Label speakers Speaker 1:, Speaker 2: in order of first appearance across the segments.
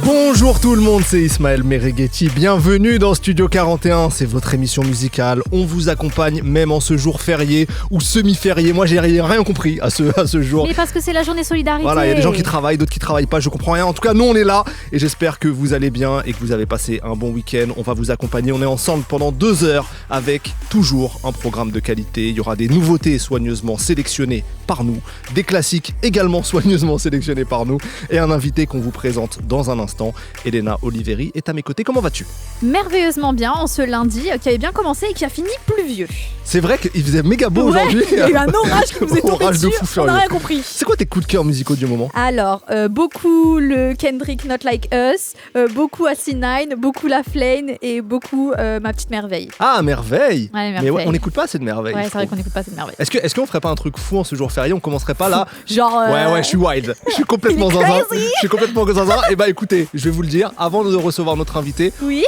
Speaker 1: Bonjour tout le monde, c'est Ismaël Merighetti, bienvenue dans Studio 41, c'est votre émission musicale, on vous accompagne même en ce jour férié ou semi-férié, moi j'ai rien compris à ce jour.
Speaker 2: Mais parce que c'est la journée solidarité.
Speaker 1: Voilà, il y a des gens qui travaillent, d'autres qui travaillent pas, je comprends rien, en tout cas nous on est là et j'espère que vous allez bien et que vous avez passé un bon week-end, on va vous accompagner, on est ensemble pendant 2 heures avec toujours un programme de qualité, il y aura des nouveautés soigneusement sélectionnées par nous, des classiques également soigneusement sélectionnés par nous et un invité qu'on vous présente dans un instant. Elena Oliveri est à mes côtés, comment vas-tu ?
Speaker 2: Merveilleusement bien en ce lundi qui avait bien commencé et qui a fini pluvieux.
Speaker 1: C'est vrai qu'il faisait méga beau aujourd'hui.
Speaker 2: Il y a eu un orage qui vous est tombé
Speaker 1: Orage de
Speaker 2: dessus,
Speaker 1: fou
Speaker 2: on
Speaker 1: furieux.
Speaker 2: n'a rien compris.
Speaker 1: C'est quoi tes coups de cœur musicaux du moment ?
Speaker 2: Alors, beaucoup le Kendrick Not Like Us, beaucoup AC9, beaucoup La Flame et beaucoup Ma Petite Merveille.
Speaker 1: Ah, Merveille.
Speaker 2: Ouais,
Speaker 1: Mais
Speaker 2: Merveille.
Speaker 1: on n'écoute pas assez de Merveille.
Speaker 2: Ouais,
Speaker 1: je
Speaker 2: c'est vrai
Speaker 1: trouve.
Speaker 2: qu'on n'écoute pas cette merveille.
Speaker 1: Est-ce qu'on ferait pas un truc fou en ce jour férié ? On commencerait pas là.
Speaker 2: Genre.
Speaker 1: Ouais, je suis wild. Je suis complètement
Speaker 2: Il est
Speaker 1: zinzin.
Speaker 2: crazy.
Speaker 1: Je suis complètement zinzin. Et bah écoutez, je vais vous le dire, avant de recevoir notre invité,
Speaker 2: Oui.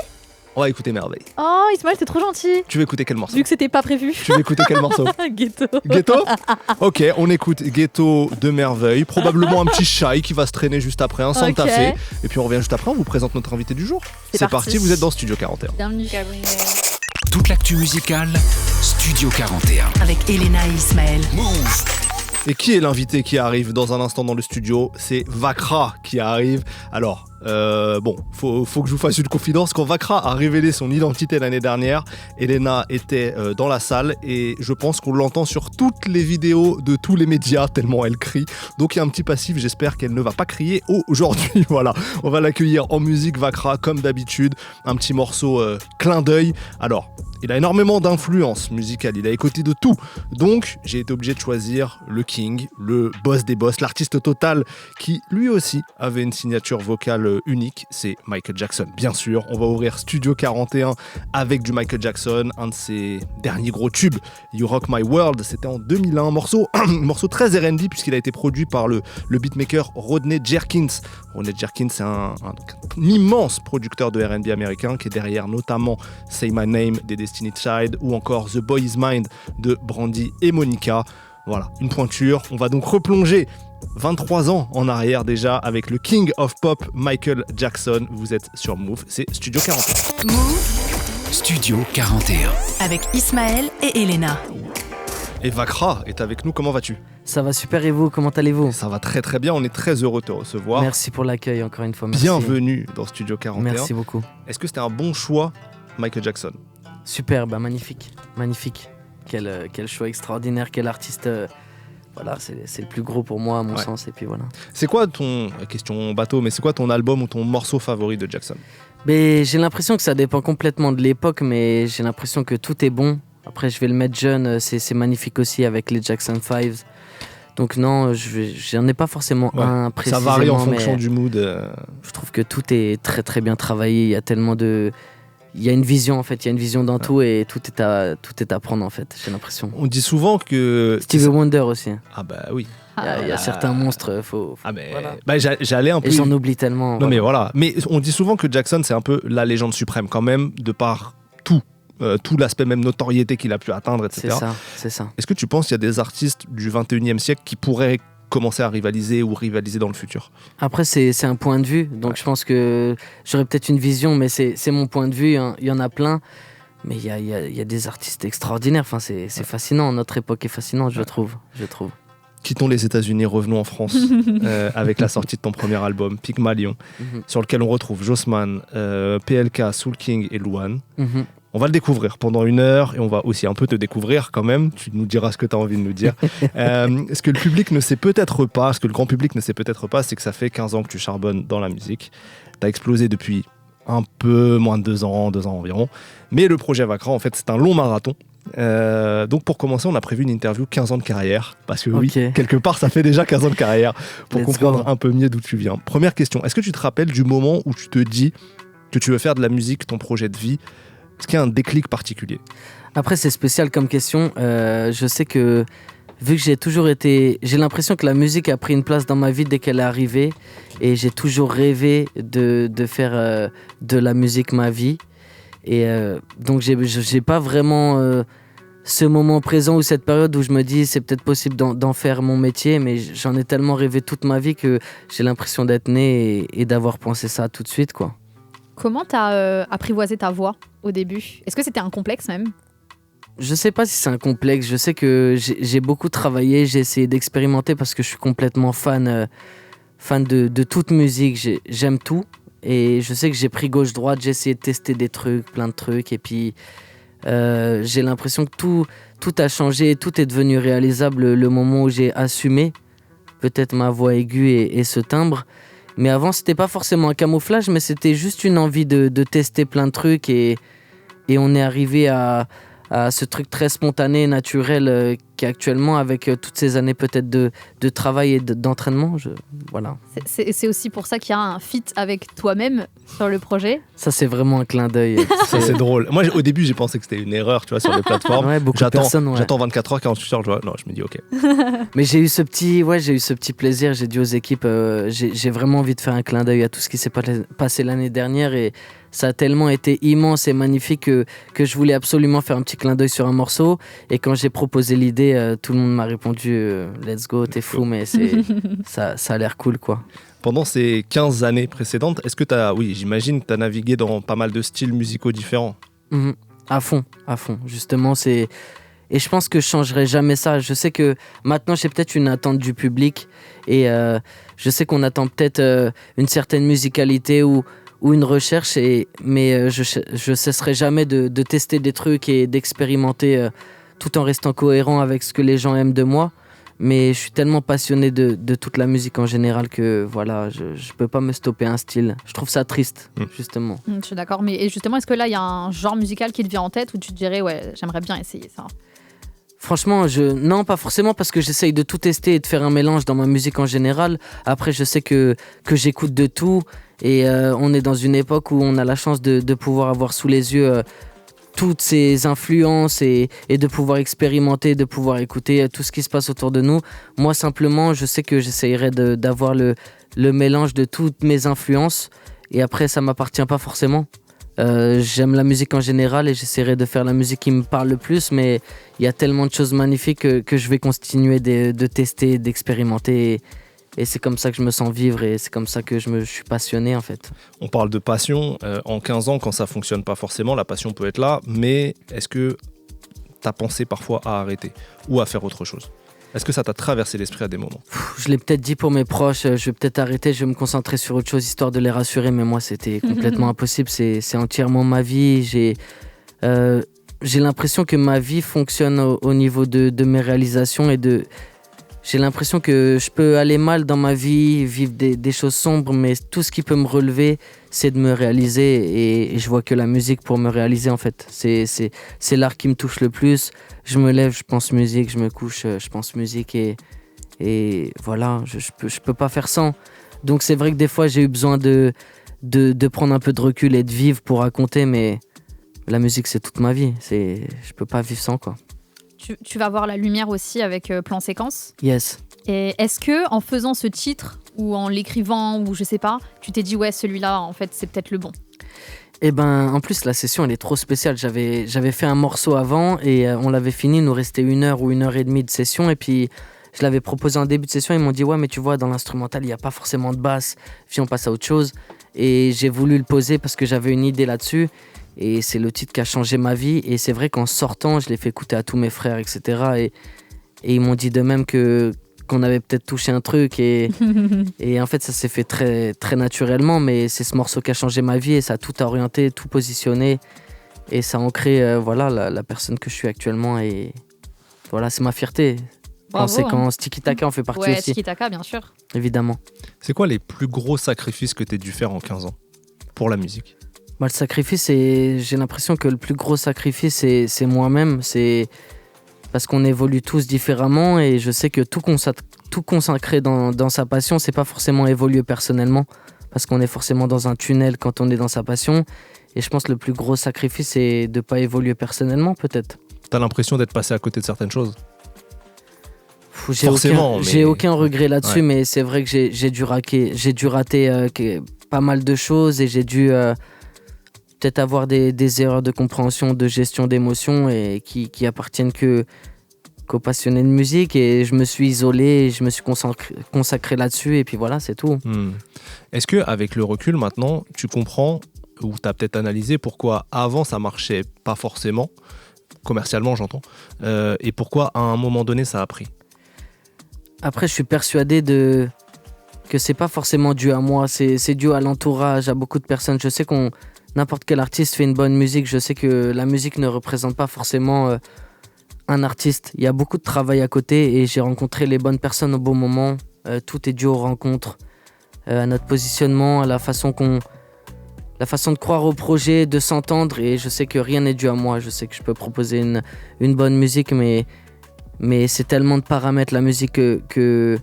Speaker 1: on va écouter Merveille.
Speaker 2: Oh, Ismaël, t'es trop gentil.
Speaker 1: Tu veux écouter quel morceau ?
Speaker 2: Vu que c'était pas prévu.
Speaker 1: Tu veux écouter quel morceau ?
Speaker 2: Ghetto.
Speaker 1: Ghetto ? Ok, on écoute Ghetto de Merveille. Probablement un petit shy qui va se traîner juste après, un Santa
Speaker 2: Ok.
Speaker 1: Fe. Et puis on revient juste après, on vous présente notre invité du jour.
Speaker 2: C'est
Speaker 1: parti,
Speaker 2: parti.
Speaker 1: vous êtes dans Studio 41.
Speaker 2: Bienvenue.
Speaker 3: Toute l'actu musicale, Studio 41.
Speaker 4: Avec Elena et Ismaël.
Speaker 3: Move.
Speaker 1: Et qui est l'invité qui arrive dans un instant dans le studio ? C'est Vakra qui arrive. Alors, faut que je vous fasse une confidence. Quand Vakra a révélé son identité l'année dernière, Elena était dans la salle et je pense qu'on l'entend sur toutes les vidéos de tous les médias tellement elle crie. Donc il y a un petit passif, j'espère qu'elle ne va pas crier aujourd'hui. Voilà, on va l'accueillir en musique Vakra comme d'habitude. Un petit morceau clin d'œil. Alors, il a énormément d'influence musicale, il a écouté de tout. Donc, j'ai été obligé de choisir le King, le boss des boss, l'artiste total qui, lui aussi, avait une signature vocale unique. C'est Michael Jackson, bien sûr. On va ouvrir Studio 41 avec du Michael Jackson, un de ses derniers gros tubes, You Rock My World. C'était en 2001, morceau très R&B puisqu'il a été produit par le beatmaker Rodney Jerkins. Rodney Jerkins, c'est un immense producteur de R&B américain qui est derrière notamment Say My Name des Destiny's Child ou encore The Boy Is Mine de Brandy et Monica. Voilà, une pointure. On va donc replonger 23 ans en arrière déjà avec le King of Pop Michael Jackson. Vous êtes sur Move, c'est Studio 41.
Speaker 4: Move
Speaker 3: Studio 41.
Speaker 4: avec Ismaël et Elena.
Speaker 1: Et Vakra est avec nous, comment vas-tu ?
Speaker 5: Ça va super et vous, comment allez-vous ?
Speaker 1: Ça va très très bien, on est très heureux de te recevoir.
Speaker 5: Merci pour l'accueil encore une fois. Merci.
Speaker 1: Bienvenue dans Studio 41.
Speaker 5: Merci beaucoup.
Speaker 1: Est-ce que c'était un bon choix, Michael Jackson ?
Speaker 5: Super, magnifique. Quel choix extraordinaire, quel artiste. Voilà, c'est le plus gros pour moi à mon sens et puis voilà.
Speaker 1: C'est quoi question bateau, mais c'est quoi ton album ou ton morceau favori de Jackson ?
Speaker 5: Mais j'ai l'impression que ça dépend complètement de l'époque, mais j'ai l'impression que tout est bon. Après, je vais le mettre jeune, c'est magnifique aussi avec les Jackson 5. Donc non, j'en ai pas forcément un précisément.
Speaker 1: Ça varie en fonction du mood.
Speaker 5: Je trouve que tout est très très bien travaillé. Il y a tellement de... Il y a une vision en fait, il y a une vision dans tout et tout est à prendre en fait, j'ai l'impression.
Speaker 1: On dit souvent que...
Speaker 5: Stevie Wonder aussi.
Speaker 1: Ah bah oui.
Speaker 5: Il y a certains monstres, faut
Speaker 1: Ah mais
Speaker 5: voilà.
Speaker 1: bah, j'allais un peu...
Speaker 5: Et j'en oublie tellement.
Speaker 1: Non mais voilà. Mais on dit souvent que Jackson c'est un peu la légende suprême quand même, de par tout l'aspect même notoriété qu'il a pu atteindre, etc.
Speaker 5: C'est ça.
Speaker 1: Est-ce que tu penses qu'il y a des artistes du 21e siècle qui pourraient commencer à rivaliser ou rivaliser dans le futur ?
Speaker 5: Après, c'est un point de vue, donc je pense que j'aurais peut-être une vision, mais c'est mon point de vue, hein. Il y en a plein, mais il y a des artistes extraordinaires, enfin, c'est fascinant, notre époque est fascinante, je trouve.
Speaker 1: Quittons les États-Unis, revenons en France avec la sortie de ton premier album, Pygmalion, sur lequel on retrouve Jossman, PLK, Soul King et Louane. On va le découvrir pendant 1 heure et on va aussi un peu te découvrir quand même. Tu nous diras ce que tu as envie de nous dire. Ce que le public ne sait peut-être pas, ce que le grand public ne sait peut-être pas, c'est que ça fait 15 ans que tu charbonnes dans la musique. Tu as explosé depuis un peu moins de 2 ans environ. Mais le projet Vakra, en fait, c'est un long marathon. Donc pour commencer, on a prévu une interview 15 ans de carrière. Parce que oui, quelque part, ça fait déjà 15 ans de carrière pour comprendre un peu mieux d'où tu viens. Première question, est-ce que tu te rappelles du moment où tu te dis que tu veux faire de la musique ton projet de vie ? Est-ce qu'il y a un déclic particulier ?
Speaker 5: Après, c'est spécial comme question. Je sais que, vu que j'ai l'impression que la musique a pris une place dans ma vie dès qu'elle est arrivée. Et j'ai toujours rêvé de faire de la musique ma vie. Et donc, j'ai pas vraiment ce moment présent ou cette période où je me dis c'est peut-être possible d'en faire mon métier, mais j'en ai tellement rêvé toute ma vie que j'ai l'impression d'être né et d'avoir pensé ça tout de suite, quoi.
Speaker 2: Comment t'as apprivoisé ta voix au début? Est-ce que c'était un complexe même?
Speaker 5: Je sais pas si c'est un complexe, je sais que j'ai beaucoup travaillé, j'ai essayé d'expérimenter parce que je suis complètement fan de toute musique, j'aime tout. Et je sais que j'ai pris gauche-droite, j'ai essayé de tester des trucs, plein de trucs. Et puis, j'ai l'impression que tout a changé, tout est devenu réalisable le moment où j'ai assumé peut-être ma voix aiguë et ce timbre. Mais avant, c'était pas forcément un camouflage, mais c'était juste une envie de tester plein de trucs. Et on est arrivé à ce truc très spontané, naturel qu'actuellement, avec toutes ces années peut-être de travail et d'entraînement, voilà.
Speaker 2: C'est aussi pour ça qu'il y a un feat avec toi-même sur le projet.
Speaker 5: Ça, c'est vraiment un clin d'œil.
Speaker 1: Ça, c'est drôle. Moi, au début, j'ai pensé que c'était une erreur, tu vois, sur les plateformes.
Speaker 5: Ouais, beaucoup de personnes, ouais.
Speaker 1: J'attends 24 heures, 48 heures, non, je me dis ok.
Speaker 5: Mais j'ai eu ce petit plaisir. J'ai dit aux équipes, j'ai vraiment envie de faire un clin d'œil à tout ce qui s'est passé l'année dernière et ça a tellement été immense et magnifique que je voulais absolument faire un petit clin d'œil sur un morceau. Et quand j'ai proposé l'idée, tout le monde m'a répondu let's go, t'es fou, mais ça a l'air cool, quoi.
Speaker 1: Pendant ces 15 années précédentes, est-ce que j'imagine que tu as navigué dans pas mal de styles musicaux différents?
Speaker 5: À fond. Justement, et je pense que je changerai jamais ça. Je sais que maintenant, j'ai peut-être une attente du public et je sais qu'on attend peut-être une certaine musicalité ou une recherche, mais je cesserai jamais de tester des trucs et d'expérimenter tout en restant cohérent avec ce que les gens aiment de moi. Mais je suis tellement passionné de toute la musique en général que voilà, je peux pas me stopper un style. Je trouve ça triste, justement.
Speaker 2: Je suis d'accord, mais justement, est-ce que là, il y a un genre musical qui te vient en tête où tu te dirais, ouais, j'aimerais bien essayer ça?
Speaker 5: Franchement, non, pas forcément, parce que j'essaye de tout tester et de faire un mélange dans ma musique en général. Après, je sais que j'écoute de tout et on est dans une époque où on a la chance de pouvoir avoir sous les yeux toutes ces influences et de pouvoir expérimenter, de pouvoir écouter tout ce qui se passe autour de nous. Moi, simplement, je sais que j'essayerai d'avoir le mélange de toutes mes influences et après, ça m'appartient pas forcément. J'aime la musique en général et j'essaierai de faire la musique qui me parle le plus, mais il y a tellement de choses magnifiques que je vais continuer de tester, d'expérimenter et c'est comme ça que je me sens vivre et c'est comme ça que je suis passionné en fait.
Speaker 1: On parle de passion, en 15 ans quand ça fonctionne pas forcément, la passion peut être là, mais est-ce que tu as pensé parfois à arrêter ou à faire autre chose? Est-ce que ça t'a traversé l'esprit à des moments?
Speaker 5: Je l'ai peut-être dit pour mes proches, je vais peut-être arrêter, je vais me concentrer sur autre chose histoire de les rassurer, mais moi c'était complètement impossible, c'est entièrement ma vie. J'ai l'impression que ma vie fonctionne au niveau de mes réalisations et j'ai l'impression que je peux aller mal dans ma vie, vivre des choses sombres, mais tout ce qui peut me relever, c'est de me réaliser et je vois que la musique pour me réaliser en fait. C'est l'art qui me touche le plus. Je me lève, je pense musique, je me couche, je pense musique et voilà, je peux pas faire sans. Donc c'est vrai que des fois j'ai eu besoin de prendre un peu de recul et de vivre pour raconter, mais la musique c'est toute ma vie, je peux pas vivre sans quoi.
Speaker 2: Tu vas voir la lumière aussi avec Plan Séquence.
Speaker 5: Yes.
Speaker 2: Et est-ce que en faisant ce titre ou en l'écrivant ou je sais pas, tu t'es dit ouais celui-là en fait c'est peut-être le bon?
Speaker 5: Eh ben en plus la session elle est trop spéciale. J'avais fait un morceau avant et on l'avait fini, il nous restait 1 heure ou 1h30 de session et puis je l'avais proposé en début de session, ils m'ont dit ouais mais tu vois dans l'instrumental il n'y a pas forcément de basse, viens on passe à autre chose et j'ai voulu le poser parce que j'avais une idée là-dessus. Et c'est le titre qui a changé ma vie. Et c'est vrai qu'en sortant, je l'ai fait écouter à tous mes frères, etc. Et ils m'ont dit de même qu'on avait peut-être touché un truc. Et en fait, ça s'est fait très, très naturellement. Mais c'est ce morceau qui a changé ma vie. Et ça a tout orienté, tout positionné. Et ça a ancré la personne que je suis actuellement. Et voilà, c'est ma fierté.
Speaker 2: Bravo,
Speaker 5: Conséquence, Tiki Taka en fait partie
Speaker 2: ouais,
Speaker 5: aussi.
Speaker 2: Tiki Taka, bien sûr.
Speaker 5: Évidemment.
Speaker 1: C'est quoi les plus gros sacrifices que tu as dû faire en 15 ans pour la musique?
Speaker 5: Le sacrifice, j'ai l'impression que le plus gros sacrifice, c'est moi-même. C'est parce qu'on évolue tous différemment et je sais que tout consacrer dans sa passion, c'est pas forcément évoluer personnellement parce qu'on est forcément dans un tunnel quand on est dans sa passion. Et je pense que le plus gros sacrifice, c'est de pas évoluer personnellement, peut-être.
Speaker 1: T'as l'impression d'être passé à côté de certaines choses?
Speaker 5: J'ai aucun regret là-dessus,
Speaker 1: ouais.
Speaker 5: Mais c'est vrai que j'ai dû rater pas mal de choses et j'ai dû peut-être avoir des erreurs de compréhension, de gestion d'émotions et qui appartiennent qu'aux passionnés de musique. Et je me suis isolé, je me suis consacré là-dessus et puis voilà, c'est tout.
Speaker 1: Est-ce qu'avec le recul maintenant, tu comprends ou tu as peut-être analysé pourquoi avant ça marchait pas forcément, commercialement j'entends, et pourquoi à un moment donné ça a pris?
Speaker 5: Après, je suis persuadé que c'est pas forcément dû à moi, c'est dû à l'entourage, à beaucoup de personnes. Je sais n'importe quel artiste fait une bonne musique, je sais que la musique ne représente pas forcément un artiste. Il y a beaucoup de travail à côté et j'ai rencontré les bonnes personnes au bon moment. Tout est dû aux rencontres, à notre positionnement, à la façon de croire au projet, de s'entendre. Et je sais que rien n'est dû à moi. Je sais que je peux proposer une bonne musique, mais c'est tellement de paramètres la musique que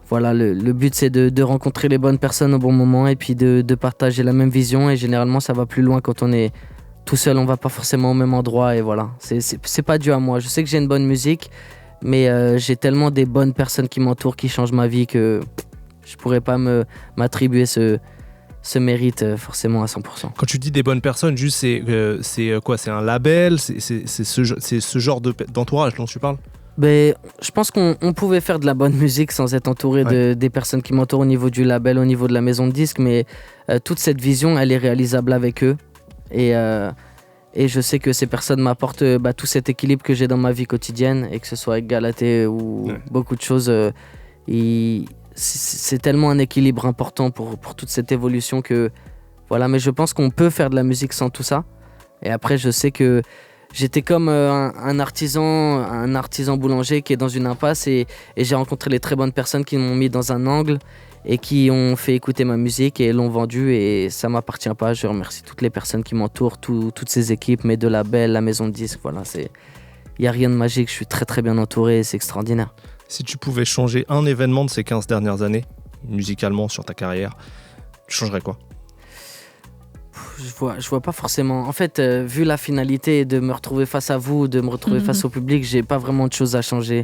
Speaker 5: voilà, le but c'est de rencontrer les bonnes personnes au bon moment et puis de partager la même vision. Et généralement ça va plus loin quand on est tout seul, on va pas forcément au même endroit. Et voilà, c'est pas dû à moi. Je sais que j'ai une bonne musique, mais j'ai tellement des bonnes personnes qui m'entourent, qui changent ma vie que je pourrais pas m'attribuer ce mérite forcément à 100%.
Speaker 1: Quand tu dis des bonnes personnes, juste c'est quoi? C'est un label? C'est ce genre d'entourage dont tu parles?
Speaker 5: Ben, je pense qu'on pouvait faire de la bonne musique sans être entouré des personnes qui m'entourent au niveau du label, au niveau de la maison de disques, mais toute cette vision, elle est réalisable avec eux. Et je sais que ces personnes m'apportent tout cet équilibre que j'ai dans ma vie quotidienne, et que ce soit avec Galatée ou beaucoup de choses. C'est tellement un équilibre important pour toute cette évolution que voilà. Mais je pense qu'on peut faire de la musique sans tout ça. Et après, je sais que j'étais comme un artisan boulanger qui est dans une impasse et j'ai rencontré les très bonnes personnes qui m'ont mis dans un angle et qui ont fait écouter ma musique et l'ont vendue, et ça m'appartient pas. Je remercie toutes les personnes qui m'entourent, toutes ces équipes, mes deux labels, la maison de disques. Voilà, il y a rien de magique. Je suis très très bien entouré et c'est extraordinaire.
Speaker 1: Si tu pouvais changer un événement de ces 15 dernières années, musicalement, sur ta carrière, tu changerais quoi?
Speaker 5: Je vois pas forcément. En fait, vu la finalité de me retrouver face à vous, de me retrouver face au public, j'ai pas vraiment de choses à changer.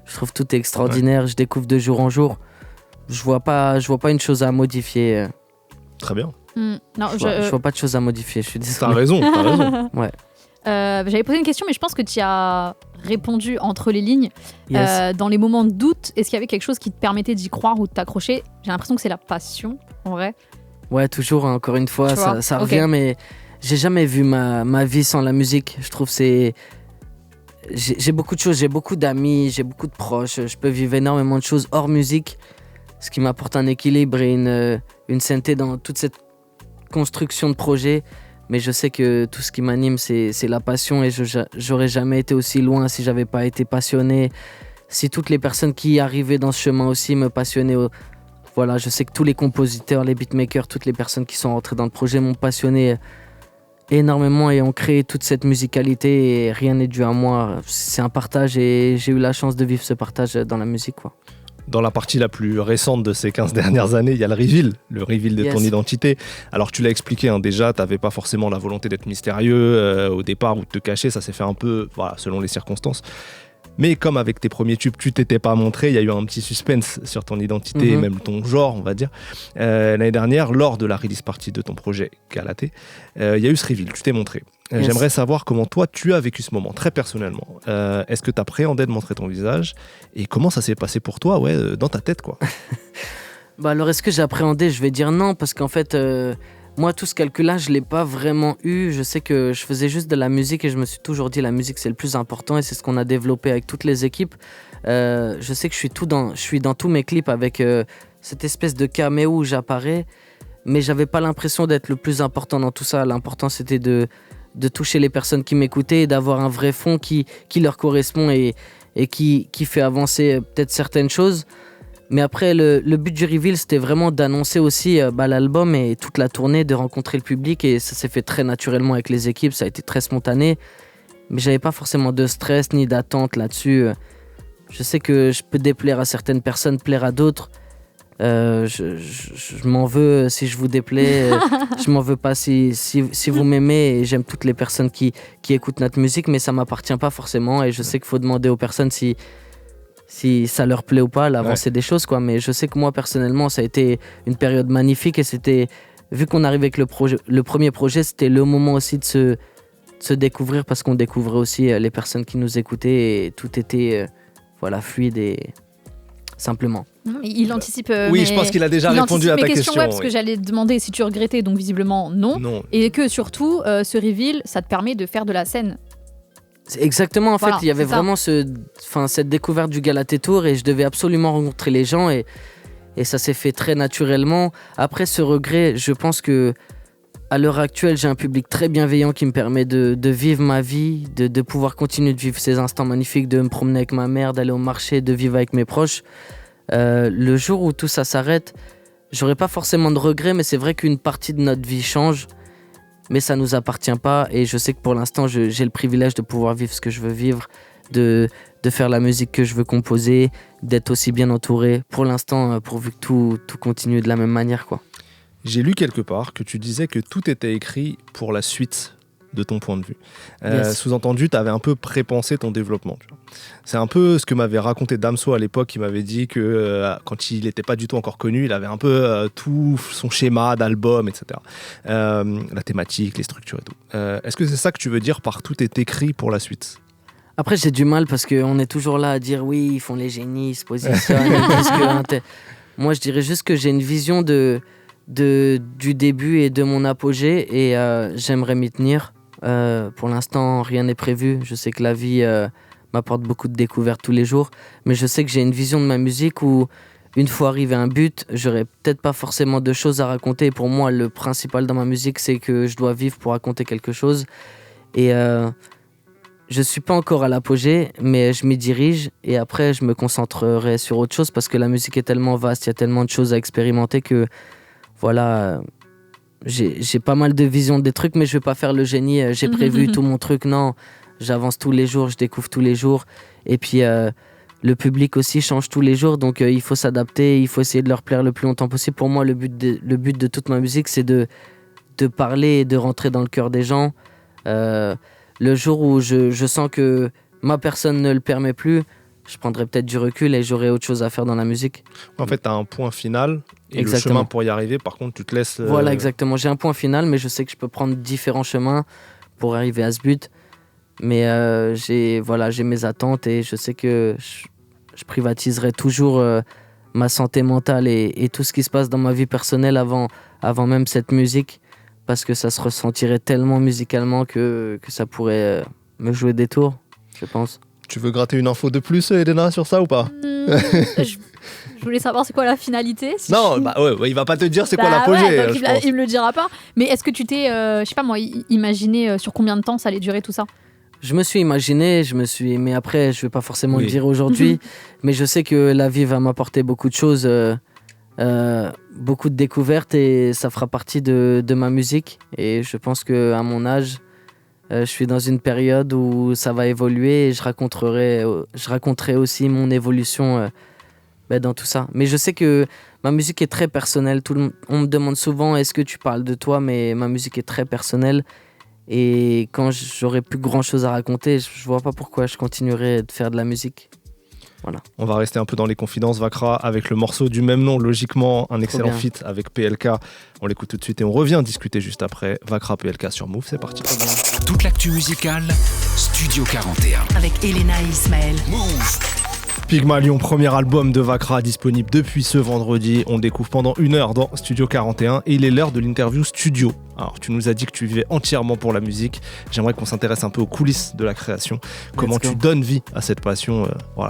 Speaker 5: Je trouve tout extraordinaire. Je découvre de jour en jour. Je vois pas une chose à modifier.
Speaker 1: Très bien.
Speaker 2: Non,
Speaker 5: je vois pas de choses à modifier. Je suis désolé.
Speaker 1: T'as raison.
Speaker 5: Ouais.
Speaker 2: J'avais posé une question, mais je pense que tu y as répondu entre les lignes.
Speaker 5: Yes.
Speaker 2: Dans les moments de doute, est-ce qu'il y avait quelque chose qui te permettait d'y croire ou de t'accrocher? J'ai l'impression que c'est la passion, en vrai.
Speaker 5: Ouais, toujours, encore une fois, ça revient, mais j'ai jamais vu ma vie sans la musique. Je trouve j'ai beaucoup de choses, j'ai beaucoup d'amis, j'ai beaucoup de proches, je peux vivre énormément de choses hors musique, ce qui m'apporte un équilibre et une sainteté dans toute cette construction de projet. Mais je sais que tout ce qui m'anime, c'est la passion, et j'aurais jamais été aussi loin si j'avais pas été passionné, si toutes les personnes qui arrivaient dans ce chemin aussi me passionnaient. Voilà, je sais que tous les compositeurs, les beatmakers, toutes les personnes qui sont rentrées dans le projet m'ont passionné énormément et ont créé toute cette musicalité, et rien n'est dû à moi. C'est un partage et j'ai eu la chance de vivre ce partage dans la musique, quoi.
Speaker 1: Dans la partie la plus récente de ces 15 dernières années, il y a le reveal de ton identité. Alors tu l'as expliqué déjà, tu n'avais pas forcément la volonté d'être mystérieux au départ ou de te cacher, ça s'est fait un peu selon les circonstances. Mais comme avec tes premiers tubes, tu t'étais pas montré, il y a eu un petit suspense sur ton identité, même ton genre, on va dire. L'année dernière, lors de la release party de ton projet Galatée, il y a eu ce reveal, tu t'es montré. Yes. J'aimerais savoir comment toi, tu as vécu ce moment, très personnellement. Est-ce que tu appréhendais de montrer ton visage? Et comment ça s'est passé pour toi, dans ta tête, quoi?
Speaker 5: Alors, est-ce que j'ai appréhendé? Je vais dire non, parce qu'en fait... moi, tout ce calcul-là, je ne l'ai pas vraiment eu. Je sais que je faisais juste de la musique et je me suis toujours dit la musique, c'est le plus important, et c'est ce qu'on a développé avec toutes les équipes. Je sais que je suis dans tous mes clips avec cette espèce de caméo où j'apparais, mais je n'avais pas l'impression d'être le plus important dans tout ça. L'important, c'était de toucher les personnes qui m'écoutaient et d'avoir un vrai fond qui leur correspond et qui fait avancer peut-être certaines choses. Mais après, le but du reveal, c'était vraiment d'annoncer aussi l'album et toute la tournée, de rencontrer le public. Et ça s'est fait très naturellement avec les équipes, ça a été très spontané. Mais j'avais pas forcément de stress ni d'attente là-dessus. Je sais que je peux déplaire à certaines personnes, plaire à d'autres. Je m'en veux si je vous déplais. Je m'en veux pas si vous m'aimez. Et j'aime toutes les personnes qui écoutent notre musique, mais ça m'appartient pas forcément. Et je sais qu'il faut demander aux personnes si ça leur plaît ou pas, l'avancée des choses, quoi. Mais je sais que moi, personnellement, ça a été une période magnifique et c'était vu qu'on arrive avec le premier projet, c'était le moment aussi de se découvrir parce qu'on découvrait aussi les personnes qui nous écoutaient et tout était fluide et simplement.
Speaker 2: Il anticipe.
Speaker 1: Oui, je pense qu'il a déjà répondu à ta question.
Speaker 6: Ouais, parce que j'allais te demander si tu regrettais, donc visiblement non. Et que surtout, ce reveal, ça te permet de faire de la scène.
Speaker 5: Exactement, en fait, il y avait vraiment cette découverte du Galaté Tour et je devais absolument rencontrer les gens et ça s'est fait très naturellement. Après ce regret, je pense que à l'heure actuelle, j'ai un public très bienveillant qui me permet de vivre ma vie, de pouvoir continuer de vivre ces instants magnifiques, de me promener avec ma mère, d'aller au marché, de vivre avec mes proches. Le jour où tout ça s'arrête, j'aurai pas forcément de regrets, mais c'est vrai qu'une partie de notre vie change, mais ça nous appartient pas. Et je sais que pour l'instant, j'ai le privilège de pouvoir vivre ce que je veux vivre, de faire la musique que je veux composer, d'être aussi bien entouré. Pour l'instant, pourvu que tout continue de la même manière, quoi.
Speaker 1: J'ai lu quelque part que tu disais que tout était écrit pour la suite de ton point de vue.
Speaker 5: Yes.
Speaker 1: Sous-entendu, tu avais un peu prépensé ton développement. Tu vois. C'est un peu ce que m'avait raconté Damso à l'époque. Il m'avait dit que quand il n'était pas du tout encore connu, il avait un peu tout son schéma d'album, etc. La thématique, les structures et tout. Est-ce que c'est ça que tu veux dire par tout est écrit pour la suite ?
Speaker 5: Après, j'ai du mal parce qu'on est toujours là à dire oui, ils font les génies, ils se positionnent. Moi, je dirais juste que j'ai une vision du début et de mon apogée et j'aimerais m'y tenir. Pour l'instant, rien n'est prévu. Je sais que la vie m'apporte beaucoup de découvertes tous les jours, mais je sais que j'ai une vision de ma musique où, une fois arrivé à un but, j'aurais peut-être pas forcément de choses à raconter. Pour moi, le principal dans ma musique, c'est que je dois vivre pour raconter quelque chose. Et je suis pas encore à l'apogée, mais je m'y dirige. Et après, je me concentrerai sur autre chose parce que la musique est tellement vaste, il y a tellement de choses à expérimenter que voilà, j'ai pas mal de visions des trucs, mais je vais pas faire le génie. J'ai prévu tout mon truc, non. J'avance tous les jours, je découvre tous les jours. Et puis, le public aussi change tous les jours, donc il faut s'adapter, il faut essayer de leur plaire le plus longtemps possible. Pour moi, le but de toute ma musique, c'est de parler et de rentrer dans le cœur des gens. Le jour où je sens que ma personne ne le permet plus, je prendrai peut-être du recul et j'aurai autre chose à faire dans la musique.
Speaker 1: En fait, tu as un point final et
Speaker 5: Exactement.
Speaker 1: Le chemin pour y arriver, par contre, tu te laisses...
Speaker 5: Voilà, exactement. J'ai un point final, mais je sais que je peux prendre différents chemins pour arriver à ce but. Mais j'ai mes attentes et je sais que je privatiserai toujours ma santé mentale et tout ce qui se passe dans ma vie personnelle avant même cette musique, parce que ça se ressentirait tellement musicalement que ça pourrait me jouer des tours, je pense.
Speaker 1: Tu veux gratter une info de plus, Elena, sur ça ou pas ?
Speaker 2: Je voulais savoir c'est quoi la finalité.
Speaker 1: Non, il va pas te dire c'est quoi l'apogée.
Speaker 2: Ouais, donc il me le dira pas. Mais est-ce que tu t'es, je sais pas moi, imaginé sur combien de temps ça allait durer tout ça ?
Speaker 5: Je me suis imaginé, mais après je vais pas forcément le dire aujourd'hui, mais je sais que la vie va m'apporter beaucoup de choses, beaucoup de découvertes et ça fera partie de ma musique. Et je pense qu'à mon âge, je suis dans une période où ça va évoluer et je raconterai aussi mon évolution dans tout ça. Mais je sais que ma musique est très personnelle. On me demande souvent est-ce que tu parles de toi, mais ma musique est très personnelle. Et quand j'aurai plus grand chose à raconter, je vois pas pourquoi je continuerai de faire de la musique. Voilà.
Speaker 1: On va rester un peu dans les confidences, Vakra, avec le morceau du même nom, logiquement un excellent feat avec PLK. On l'écoute tout de suite et on revient discuter juste après. Vakra, PLK sur Move, c'est parti.
Speaker 3: Toute l'actu musicale, Studio 41.
Speaker 4: Avec Elena et Ismaël.
Speaker 3: Move.
Speaker 1: Pygmalion, premier album de Vakra, disponible depuis ce vendredi. On le découvre pendant 1 heure dans Studio 41 et il est l'heure de l'interview studio. Alors, tu nous as dit que tu vivais entièrement pour la musique. J'aimerais qu'on s'intéresse un peu aux coulisses de la création. Comment tu donnes vie à cette passion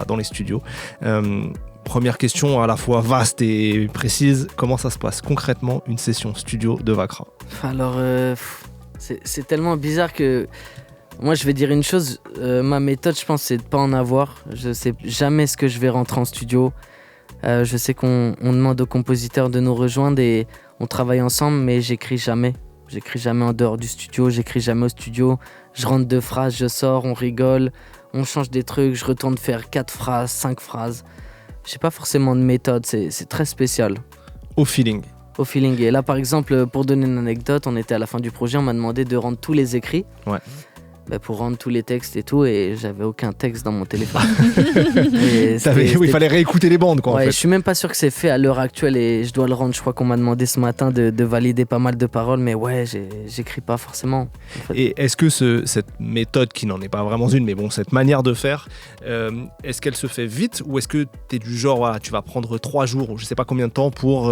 Speaker 1: dans les studios. Première question à la fois vaste et précise. Comment ça se passe concrètement une session studio de Vakra ?
Speaker 5: Alors, c'est tellement bizarre que... Moi, je vais dire une chose, ma méthode, je pense, c'est de ne pas en avoir. Je ne sais jamais ce que je vais rentrer en studio. Je sais qu'on demande aux compositeurs de nous rejoindre et on travaille ensemble, mais j'écris jamais. J'écris jamais en dehors du studio, j'écris jamais au studio. Je rentre 2 phrases, je sors, on rigole, on change des trucs, je retourne faire 4 phrases, 5 phrases. Je n'ai pas forcément de méthode, c'est très spécial.
Speaker 1: Au feeling.
Speaker 5: Au feeling. Et là, par exemple, pour donner une anecdote, on était à la fin du projet, on m'a demandé de rendre tous les écrits.
Speaker 1: Ouais.
Speaker 5: pour rendre tous les textes et tout, et j'avais aucun texte dans mon téléphone.
Speaker 1: Il fallait réécouter les bandes, quoi.
Speaker 5: Ouais,
Speaker 1: en fait.
Speaker 5: je suis même pas sûr que c'est fait à l'heure actuelle et je dois le rendre. Je crois qu'on m'a demandé ce matin de valider pas mal de paroles, mais ouais, j'écris pas forcément. En fait.
Speaker 1: Et est-ce que cette méthode, qui n'en est pas vraiment une, mais bon, cette manière de faire, est-ce qu'elle se fait vite ou est-ce que tu es du genre, voilà, tu vas prendre 3 jours ou je sais pas combien de temps pour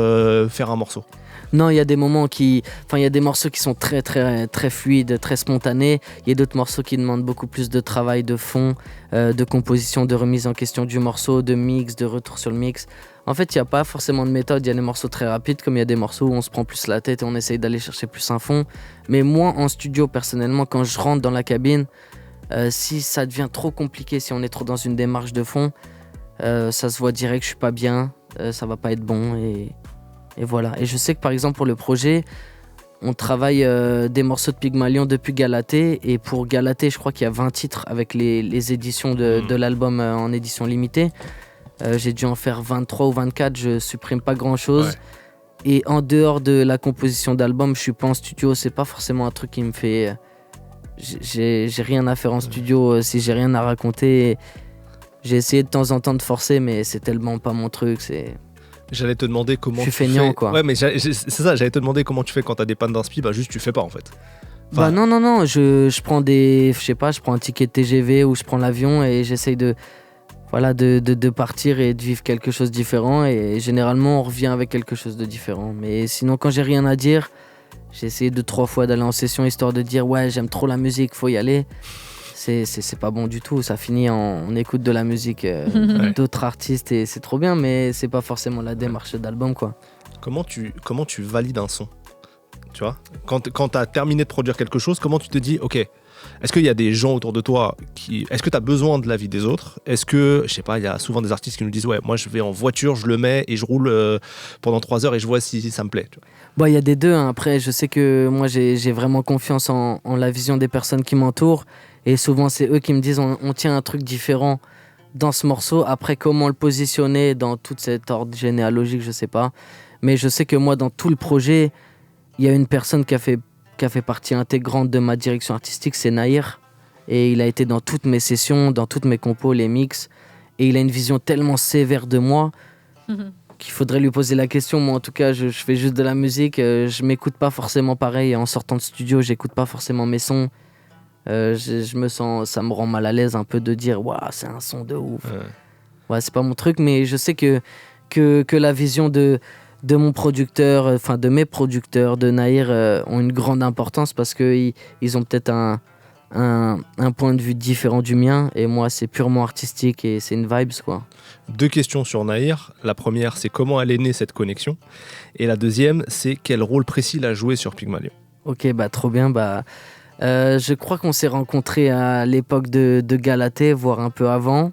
Speaker 1: faire un morceau?
Speaker 5: Non, il y a des il y a des morceaux qui sont très très très fluides, très spontanés. Il y a d'autres morceaux qui demandent beaucoup plus de travail, de fond, de composition, de remise en question du morceau, de mix, de retour sur le mix. En fait, il n'y a pas forcément de méthode. Il y a des morceaux très rapides, comme il y a des morceaux où on se prend plus la tête et on essaye d'aller chercher plus un fond. Mais moi, en studio, personnellement, quand je rentre dans la cabine, si ça devient trop compliqué, si on est trop dans une démarche de fond, ça se voit direct que je suis pas bien, ça va pas être bon et voilà. Et je sais que par exemple pour le projet, on travaille des morceaux de Pygmalion depuis Galatée. Et pour Galatée, je crois qu'il y a 20 titres avec les éditions de l'album en édition limitée. J'ai dû en faire 23 ou 24, je supprime pas grand chose. Ouais. Et en dehors de la composition d'album, je suis pas en studio, c'est pas forcément un truc qui me fait... J'ai rien à faire en studio si j'ai rien à raconter. J'ai essayé de temps en temps de forcer, mais c'est tellement pas mon truc,
Speaker 1: J'allais te demander comment
Speaker 5: tu fais. Quoi.
Speaker 1: Ouais, mais c'est ça, j'allais te demander comment tu fais quand t'as des pannes d'inspi, juste tu fais pas en fait.
Speaker 5: Enfin... non, je prends je prends un ticket de TGV ou je prends l'avion et j'essaye de partir et de vivre quelque chose de différent et généralement on revient avec quelque chose de différent. Mais sinon quand j'ai rien à dire, j'ai essayé 2-3 fois d'aller en session histoire de dire ouais j'aime trop la musique, faut y aller. C'est pas bon du tout, ça finit on écoute de la musique d'autres artistes et c'est trop bien, mais c'est pas forcément la démarche d'album quoi.
Speaker 1: Comment tu valides un son, tu vois, quand t'as terminé de produire quelque chose, comment tu te dis ok, est-ce qu'il y a des gens autour de toi est-ce que t'as besoin de l'avis des autres, est-ce que je sais pas, il y a souvent des artistes qui nous disent ouais moi je vais en voiture, je le mets et je roule pendant 3 heures et je vois si ça me plaît, tu vois.
Speaker 5: Il y a des deux hein. Après je sais que moi j'ai vraiment confiance en la vision des personnes qui m'entourent. Et souvent, c'est eux qui me disent on tient un truc différent dans ce morceau. Après, comment le positionner dans toute cette ordre généalogique, je sais pas. Mais je sais que moi, dans tout le projet, il y a une personne qui a fait partie intégrante de ma direction artistique, c'est Nahir. Et il a été dans toutes mes sessions, dans toutes mes compos, les mix. Et il a une vision tellement sévère de moi qu'il faudrait lui poser la question. Moi, en tout cas, je fais juste de la musique. Je m'écoute pas forcément pareil. En sortant de studio, j'écoute pas forcément mes sons. Je me sens, ça me rend mal à l'aise un peu de dire waouh c'est un son de ouf. Ouais, c'est pas mon truc, mais je sais que la vision de mon producteur, enfin de mes producteurs, de Nahir ont une grande importance parce que ils ont peut-être un point de vue différent du mien et moi c'est purement artistique et c'est une vibes quoi.
Speaker 1: 2 questions sur Nahir. La première c'est comment elle est née cette connexion et la deuxième c'est quel rôle précis il a joué sur Pygmalion.
Speaker 5: Ok, trop bien, je crois qu'on s'est rencontrés à l'époque de Galatée, voire un peu avant,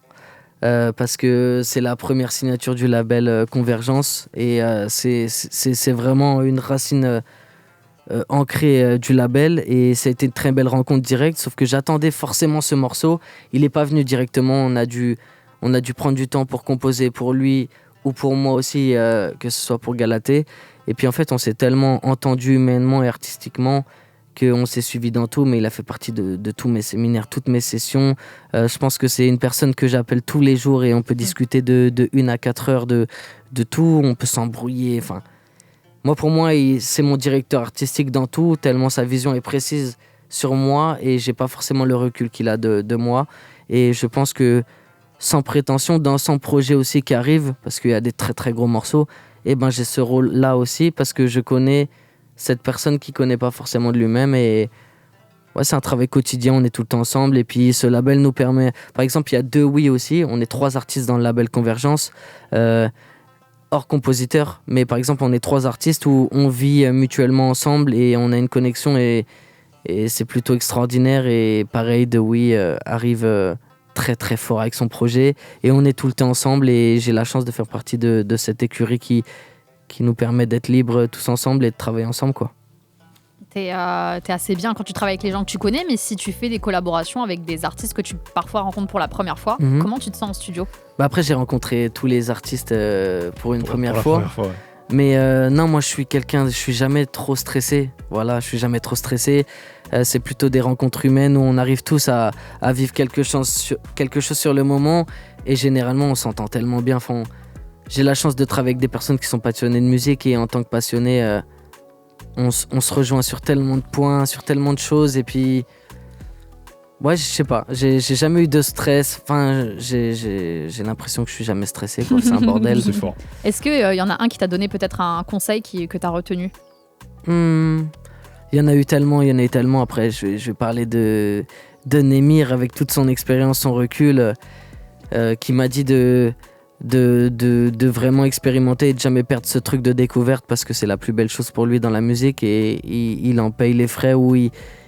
Speaker 5: parce que c'est la première signature du label Convergence et c'est vraiment une racine ancrée du label et ça a été une très belle rencontre directe, sauf que j'attendais forcément ce morceau, il n'est pas venu directement, on a dû prendre du temps pour composer pour lui ou pour moi aussi, que ce soit pour Galatée, et puis en fait on s'est tellement entendu humainement et artistiquement qu'on s'est suivi dans tout, mais il a fait partie de tous mes séminaires, toutes mes sessions. Je pense que c'est une personne que j'appelle tous les jours et on peut discuter de 1 à 4 heures de tout, on peut s'embrouiller. Enfin, pour moi, c'est mon directeur artistique dans tout, tellement sa vision est précise sur moi et j'ai pas forcément le recul qu'il a de moi. Et je pense que sans prétention, dans son projet aussi qui arrive, parce qu'il y a des très très gros morceaux, j'ai ce rôle-là aussi parce que je connais cette personne qui connaît pas forcément de lui-même et ouais, c'est un travail quotidien, on est tout le temps ensemble et puis ce label nous permet, par exemple il y a 2 oui aussi, on est 3 artistes dans le label Convergence hors compositeur, mais par exemple on est 3 artistes où on vit mutuellement ensemble et on a une connexion et c'est plutôt extraordinaire et pareil de oui arrive très très fort avec son projet et on est tout le temps ensemble et j'ai la chance de faire partie de cette écurie qui nous permet d'être libres tous ensemble et de travailler ensemble quoi.
Speaker 6: T'es assez bien quand tu travailles avec les gens que tu connais, mais si tu fais des collaborations avec des artistes que tu parfois rencontres pour la première fois, comment tu te sens en studio ?
Speaker 5: Après j'ai rencontré tous les artistes pour une première fois. Ouais. Mais non, moi je suis jamais trop stressé. Voilà, je suis jamais trop stressé. C'est plutôt des rencontres humaines où on arrive tous à vivre quelque chose sur le moment. Et généralement, on s'entend tellement bien. Enfin, j'ai la chance de travailler avec des personnes qui sont passionnées de musique. Et en tant que passionné, on se rejoint sur tellement de points, sur tellement de choses. Et puis, ouais, je sais pas. J'ai jamais eu de stress. Enfin, j'ai l'impression que je suis jamais stressé, quoi. C'est un bordel.
Speaker 1: C'est fort.
Speaker 6: Est-ce qu'il y en a un qui t'a donné peut-être un conseil que t'as retenu?
Speaker 5: Il y en a eu tellement. Après, je vais parler de Némir avec toute son expérience, son recul, qui m'a dit de vraiment expérimenter et de jamais perdre ce truc de découverte parce que c'est la plus belle chose pour lui dans la musique et il en paye les frais ou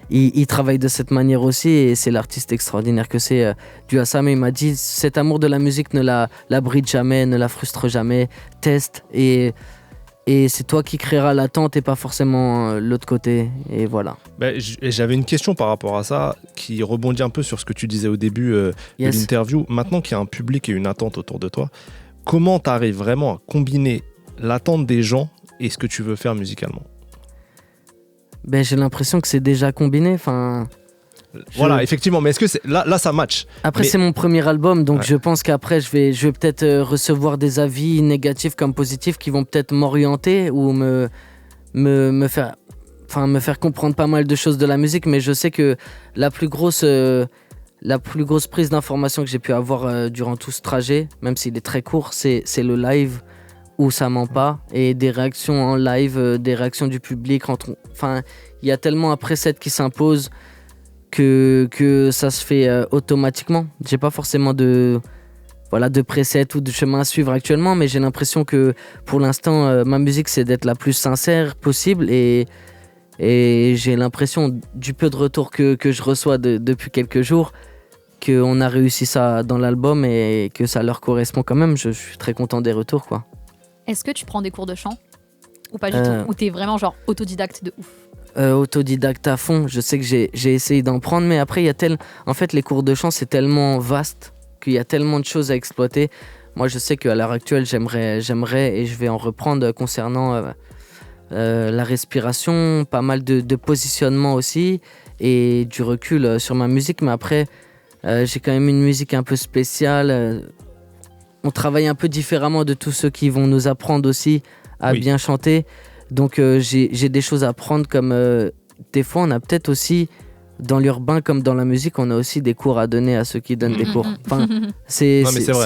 Speaker 5: il travaille de cette manière aussi et c'est l'artiste extraordinaire que c'est dû à ça. Mais il m'a dit cet amour de la musique ne la bride jamais, ne la frustre jamais, teste et c'est toi qui créeras l'attente et pas forcément l'autre côté. Et voilà.
Speaker 1: J'avais une question par rapport à ça qui rebondit un peu sur ce que tu disais au début de l'interview. Maintenant qu'il y a un public et une attente autour de toi, comment tu arrives vraiment à combiner l'attente des gens et ce que tu veux faire musicalement?
Speaker 5: J'ai l'impression que c'est déjà combiné. Enfin,
Speaker 1: voilà, effectivement, mais est-ce que là ça match?
Speaker 5: Après, c'est mon premier album, donc je pense qu'après, je vais peut-être recevoir des avis négatifs comme positifs qui vont peut-être m'orienter ou me faire comprendre pas mal de choses de la musique. Mais je sais que la plus grosse prise d'information que j'ai pu avoir durant tout ce trajet, même s'il est très court, c'est le live où ça ment pas et des réactions en live, des réactions du public. Enfin, il y a tellement un preset qui s'impose que ça se fait automatiquement. J'ai pas forcément de preset ou de chemin à suivre actuellement, mais j'ai l'impression que pour l'instant, ma musique, c'est d'être la plus sincère possible et j'ai l'impression, du peu de retour que je reçois depuis quelques jours, qu'on a réussi ça dans l'album et que ça leur correspond quand même. Je suis très content des retours, quoi.
Speaker 6: Est-ce que tu prends des cours de chant ou pas du tout? Ou t'es vraiment genre autodidacte de ouf?
Speaker 5: Autodidacte à fond. Je sais que j'ai essayé d'en prendre, mais après, en fait, les cours de chant, c'est tellement vaste qu'il y a tellement de choses à exploiter. Moi, je sais qu'à l'heure actuelle, j'aimerais et je vais en reprendre concernant la respiration, pas mal de positionnement aussi et du recul sur ma musique. Mais après, j'ai quand même une musique un peu spéciale. On travaille un peu différemment de tous ceux qui vont nous apprendre aussi à bien chanter. Donc j'ai des choses à apprendre comme des fois on a peut-être aussi dans l'urbain comme dans la musique on a aussi des cours à donner à ceux qui donnent des cours. Enfin, c'est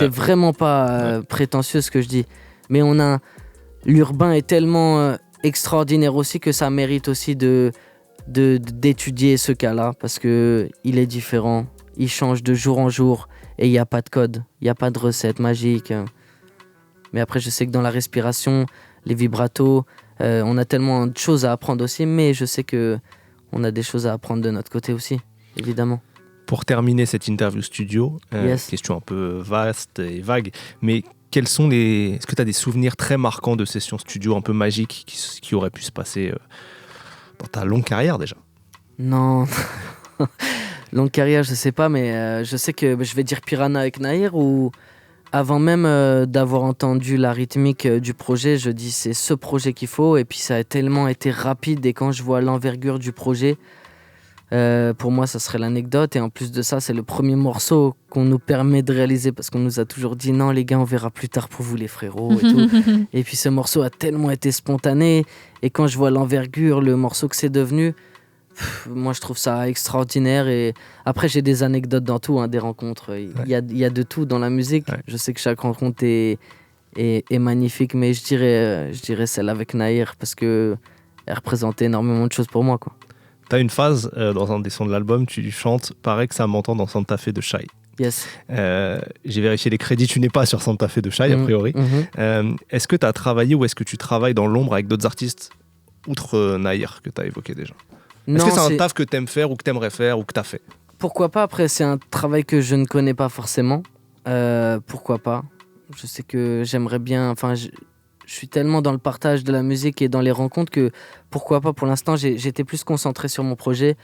Speaker 5: vraiment pas prétentieux ce que je dis. Mais l'urbain est tellement extraordinaire aussi que ça mérite aussi d'étudier ce cas-là parce que il est différent, il change de jour en jour et il n'y a pas de code, il n'y a pas de recette magique. Mais après je sais que dans la respiration, les vibratos, on a tellement de choses à apprendre aussi, mais je sais qu'on a des choses à apprendre de notre côté aussi, évidemment.
Speaker 1: Pour terminer cette interview studio, question un peu vaste et vague, mais est-ce que tu as des souvenirs très marquants de sessions studio un peu magiques qui auraient pu se passer dans ta longue carrière déjà?
Speaker 5: Non, longue carrière je sais pas, mais je sais que je vais dire Piranha avec Nahir ou... Avant même d'avoir entendu la rythmique du projet, je dis c'est ce projet qu'il faut. Et puis ça a tellement été rapide et quand je vois l'envergure du projet, pour moi ça serait l'anecdote. Et en plus de ça, c'est le premier morceau qu'on nous permet de réaliser parce qu'on nous a toujours dit non les gars, on verra plus tard pour vous les frérots et tout. Et puis ce morceau a tellement été spontané. Et quand je vois l'envergure, le morceau que c'est devenu, moi je trouve ça extraordinaire. Et après j'ai des anecdotes dans tout, des rencontres, il y a de tout dans la musique. Je sais que chaque rencontre est magnifique, mais je dirais celle avec Nahir parce qu'elle représentait énormément de choses pour moi, quoi.
Speaker 1: T'as une phase dans un des sons de l'album, tu chantes « Paraît que ça m'entend dans Santa Fe de Shai ».
Speaker 5: Yes.
Speaker 1: J'ai vérifié les crédits, tu n'es pas sur Santa Fe de Shai a priori. Est-ce que tu as travaillé ou est-ce que tu travailles dans l'ombre avec d'autres artistes outre Nahir que tu as évoqué déjà? Est-ce que c'est un taf que t'aimes faire ou que t'aimerais faire ou que t'as fait?
Speaker 5: Pourquoi pas? Après, c'est un travail que je ne connais pas forcément. Pourquoi pas? Je sais que j'aimerais bien... Enfin, je suis tellement dans le partage de la musique et dans les rencontres que pourquoi pas? Pour l'instant, j'étais plus concentré sur mon projet.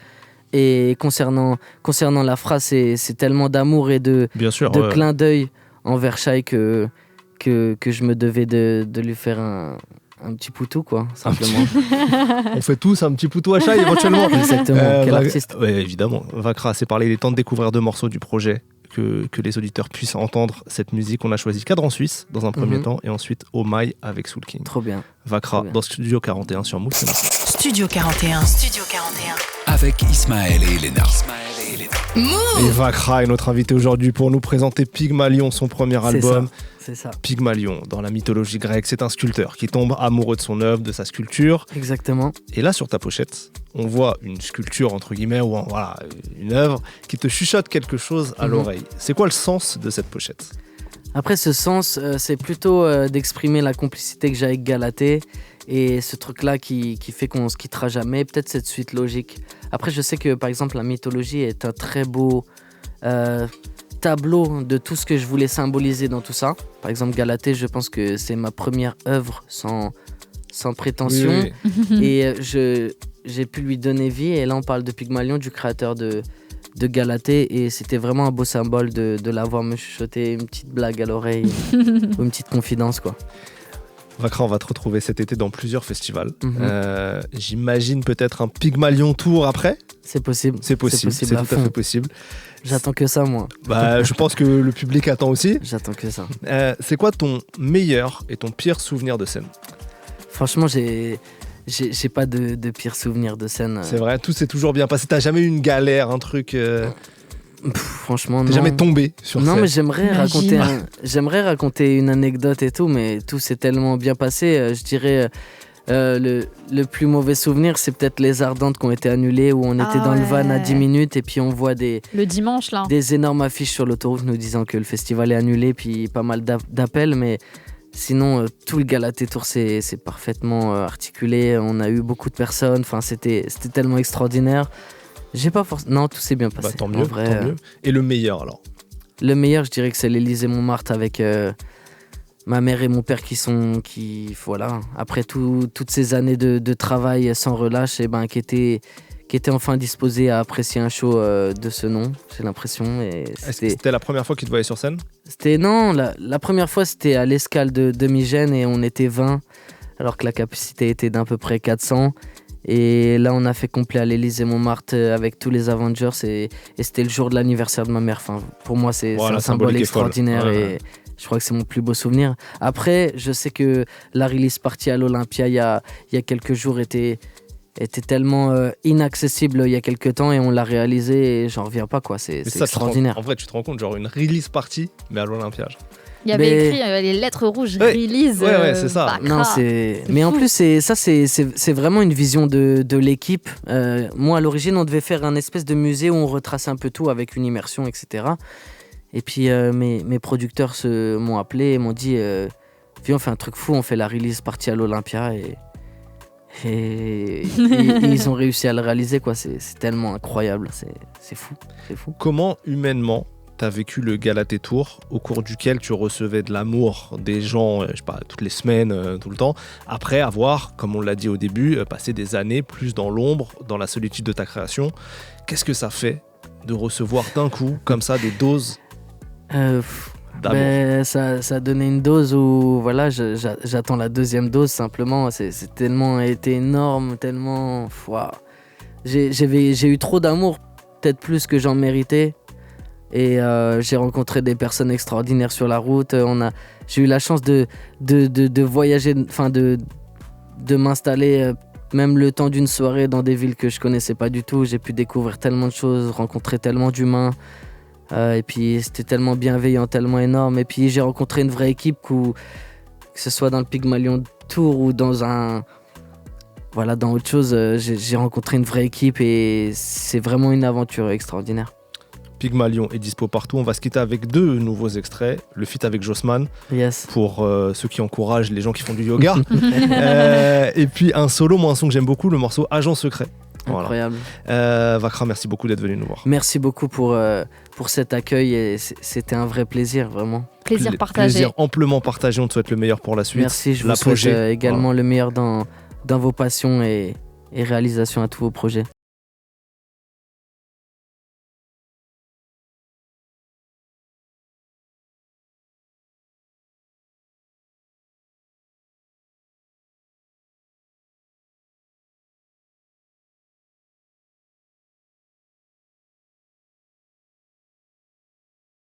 Speaker 5: Et concernant la phrase, c'est tellement d'amour et de clin d'œil envers Shai que je me devais de lui faire un petit poutou, quoi, simplement.
Speaker 1: On fait tous un petit poutou à chai éventuellement.
Speaker 5: Exactement, quel artiste.
Speaker 1: Oui, évidemment. Vakra, c'est parler, il est temps de découvrir 2 morceaux du projet, que les auditeurs puissent entendre cette musique. On a choisi Cadre en Suisse dans un premier temps et ensuite Oh My avec Soul King.
Speaker 5: Trop bien.
Speaker 1: Vakra
Speaker 5: Trop bien.
Speaker 1: dans Studio 41 sur Move.
Speaker 4: Studio 41. Studio 41.
Speaker 3: Avec Ismaël et Elena.
Speaker 1: Et Vakra est notre invité aujourd'hui pour nous présenter Pygmalion, son premier album.
Speaker 5: C'est ça.
Speaker 1: Pygmalion, dans la mythologie grecque, c'est un sculpteur qui tombe amoureux de son œuvre, de sa sculpture.
Speaker 5: Exactement.
Speaker 1: Et là, sur ta pochette, on voit une sculpture, entre guillemets, ou voilà, une œuvre qui te chuchote quelque chose à l'oreille. C'est quoi le sens de cette pochette ?
Speaker 5: Après, ce sens, c'est plutôt d'exprimer la complicité que j'ai avec Galatée et ce truc-là qui fait qu'on se quittera jamais. Peut-être cette suite logique. Après, je sais que, par exemple, la mythologie est un très beau tableau de tout ce que je voulais symboliser dans tout ça. Par exemple, Galatée, je pense que c'est ma première œuvre sans prétention.
Speaker 1: Oui.
Speaker 5: Et j'ai pu lui donner vie. Et là, on parle de Pygmalion, du créateur de Galatée. Et c'était vraiment un beau symbole de l'avoir me chuchoter une petite blague à l'oreille ou une petite confidence, quoi.
Speaker 1: Vakra, on va te retrouver cet été dans plusieurs festivals. J'imagine peut-être un Pygmalion Tour après ?
Speaker 5: C'est possible.
Speaker 1: C'est possible, c'est
Speaker 5: à
Speaker 1: tout à
Speaker 5: fond.
Speaker 1: fait possible.
Speaker 5: J'attends que ça, moi.
Speaker 1: Je pense que le public attend aussi.
Speaker 5: J'attends que ça.
Speaker 1: C'est quoi ton meilleur et ton pire souvenir de scène ?
Speaker 5: Franchement, j'ai pas de pire souvenir de scène.
Speaker 1: C'est vrai, tout s'est toujours bien passé. T'as jamais eu une galère, un truc
Speaker 5: Franchement,
Speaker 1: T'es
Speaker 5: non.
Speaker 1: jamais tombé sur scène ?
Speaker 5: Non, mais j'aimerais raconter une anecdote et tout, mais tout s'est tellement bien passé. Je dirais le plus mauvais souvenir, c'est peut-être les Ardentes qui ont été annulées, où on était dans le van à 10 minutes et puis on voit
Speaker 6: Le dimanche, là.
Speaker 5: des énormes affiches sur l'autoroute nous disant que le festival est annulé, puis pas mal d'appels, mais sinon tout le Galatée Tour c'est parfaitement articulé. On a eu beaucoup de personnes, enfin c'était tellement extraordinaire. J'ai pas forcément. Non, tout s'est bien passé.
Speaker 1: Tant mieux,
Speaker 5: en vrai,
Speaker 1: tant mieux. Et le meilleur alors ?
Speaker 5: Le meilleur, je dirais que c'est l'Élysée-Montmartre avec ma mère et mon père voilà, après toutes ces années de travail sans relâche, qui étaient enfin disposés à apprécier un show de ce nom, j'ai l'impression.
Speaker 1: Est-ce que c'était la première fois qu'ils te voyaient sur scène ?
Speaker 5: Non, la première fois c'était à l'escale de Demi-Gênes et on était 20, alors que la capacité était d'à peu près 400. Et là, on a fait complet à l'Élysée-Montmartre avec tous les Avengers et c'était le jour de l'anniversaire de ma mère. Enfin, pour moi, c'est un symbole extraordinaire et je crois que c'est mon plus beau souvenir. Après, je sais que la release party à l'Olympia il y a quelques jours était tellement inaccessible il y a quelques temps et on l'a réalisé et j'en reviens pas, quoi. C'est extraordinaire.
Speaker 1: En vrai, tu te rends compte, genre une release party, mais à l'Olympia.
Speaker 6: Il y avait écrit les lettres rouges, release.
Speaker 1: Ouais, c'est ça.
Speaker 6: Vakra.
Speaker 5: Non, mais en plus, c'est vraiment une vision de l'équipe. Moi, à l'origine, on devait faire un espèce de musée où on retraçait un peu tout avec une immersion, etc. Et puis, mes producteurs m'ont appelé et m'ont dit viens, on fait un truc fou, on fait la release party à l'Olympia. Et ils ont réussi à le réaliser, quoi. C'est tellement incroyable. C'est fou.
Speaker 1: Comment, humainement, t'as vécu le Galatée Tour, au cours duquel tu recevais de l'amour des gens, je sais pas, toutes les semaines, tout le temps, après avoir, comme on l'a dit au début, passé des années plus dans l'ombre, dans la solitude de ta création. Qu'est-ce que ça fait de recevoir d'un coup, comme ça, des doses d'amour ?
Speaker 5: Ça a donné une dose où, voilà, j'attends la deuxième dose, simplement. C'est tellement été énorme, tellement... Wow. J'ai eu trop d'amour, peut-être plus que j'en méritais. Et j'ai rencontré des personnes extraordinaires sur la route. J'ai eu la chance de voyager, enfin de m'installer même le temps d'une soirée dans des villes que je connaissais pas du tout. J'ai pu découvrir tellement de choses, rencontrer tellement d'humains. Et puis c'était tellement bienveillant, tellement énorme. Et puis j'ai rencontré une vraie équipe, que ce soit dans le Pygmalion Tour ou dans autre chose. J'ai rencontré une vraie équipe et c'est vraiment une aventure extraordinaire.
Speaker 1: Pygmalion est dispo partout. On va se quitter avec 2 nouveaux extraits. Le feat avec Jossman, pour ceux qui encouragent les gens qui font du yoga. Et puis un solo, moi un son que j'aime beaucoup, le morceau Agent Secret.
Speaker 5: Incroyable.
Speaker 1: Vakra, merci beaucoup d'être venu nous voir.
Speaker 5: Merci beaucoup pour cet accueil et c'était un vrai plaisir, vraiment.
Speaker 6: Plaisir partagé.
Speaker 1: Plaisir amplement partagé. On te souhaite le meilleur pour la suite.
Speaker 5: Merci, je vous souhaite également le meilleur dans vos passions et réalisations à tous vos projets.